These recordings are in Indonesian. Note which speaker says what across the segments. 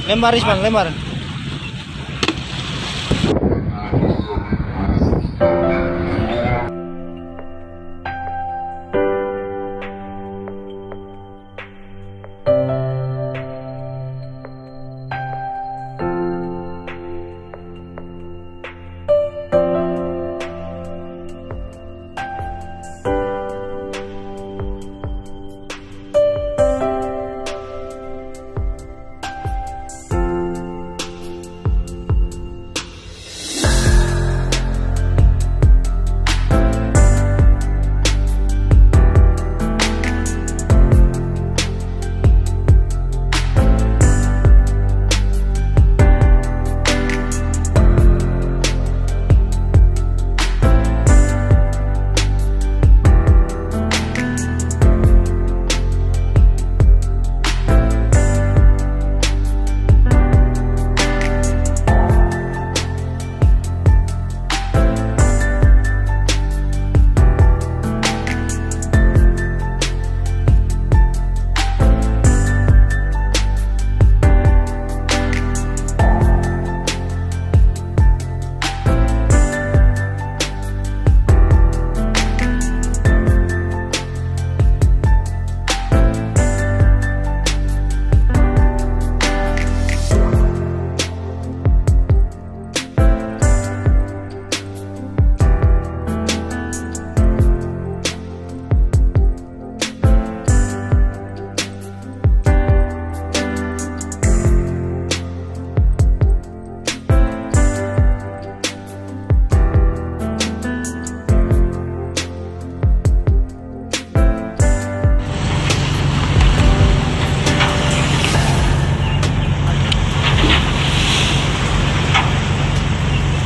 Speaker 1: Lempar Isman, lempar.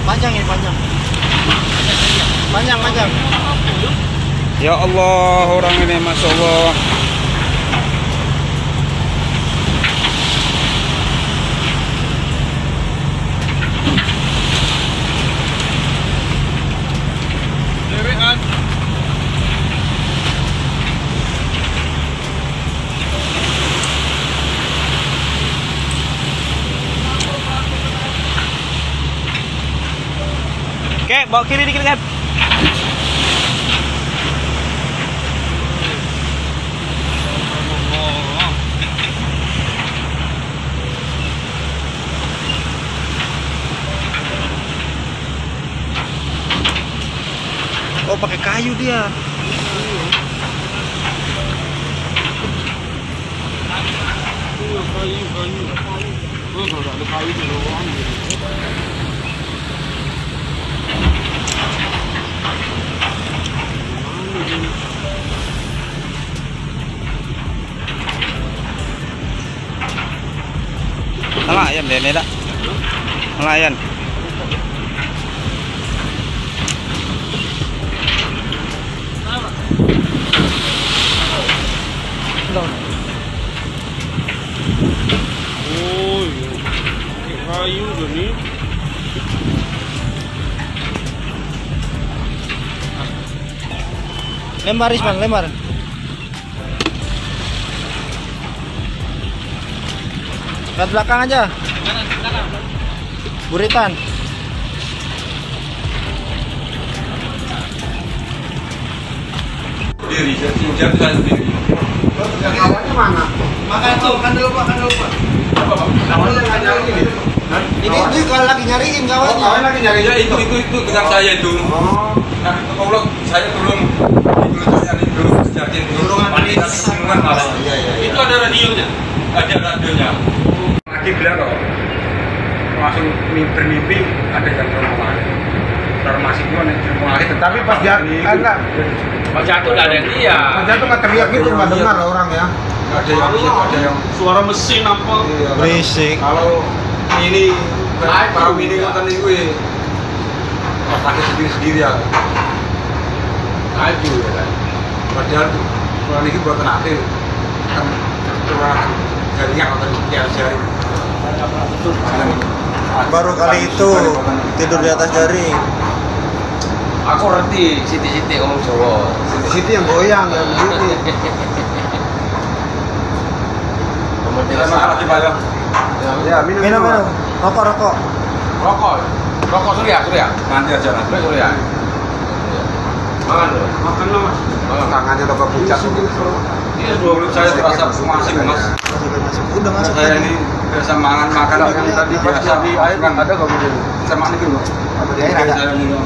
Speaker 1: Panjang ya, panjang. Panjang.
Speaker 2: Ya Allah, orang ini Masya Allah. Oke, bawa kiri dikit kan. Oh, pakai kayu dia. Kayu. Oh, kalau ada kayu di luar. Nelayan deh ini dah. Nelayan. Oh, kayu gini.
Speaker 1: Lempar Isman, lempar. Ke belakang aja. Buritan.
Speaker 3: Diri, jatuh sendiri.
Speaker 1: Kawannya mana? Makan tuh, kan lupa. Kawannya lagi nyariin. Ini kalau lagi nyariin kawannya.
Speaker 3: Oh, kawan lagi nyariin. Ya itu dengan saya itu. Oh. Nah, kalau saya tolong itu kejadian wanita singgungan malah. Itu ada radionya. Lagi bilang loh, langsung bermimpi ada yang informasi itu ada informasi.
Speaker 4: Tapi pas jatuh
Speaker 3: nggak ada yang lihat.
Speaker 4: Pas jatuh nggak teriak gitu, nggak dengar orang ya.
Speaker 3: Ada yang
Speaker 4: Suara mesin apa?
Speaker 1: Berisik.
Speaker 3: Kalau ini perahu ini ngoten niku pakai sendiri ya. Aju ya kan. Padahal kalau ini buat nanti kan curang jaringan atau jaring.
Speaker 1: Baru kali itu tidur di atas jaring.
Speaker 5: Aku ngerti siti-siti ngomong Jawa.
Speaker 4: Siti yang goyang ya begini.
Speaker 3: Kemudian masalah di Pak.
Speaker 4: Ya, minum. Rokok.
Speaker 3: Rokok surya. Nanti aja nanti surya. Makan dulu.
Speaker 4: Makan lo, Mas.
Speaker 5: Tangannya udah berpucat.
Speaker 3: Iya, mulut saya terasa masing mas.
Speaker 4: Udah masuk.
Speaker 3: Saya ini biasa makan yang tadi biasa di air kan ada nggak bisa makan itu loh.
Speaker 4: Di air ada.
Speaker 3: Saya minum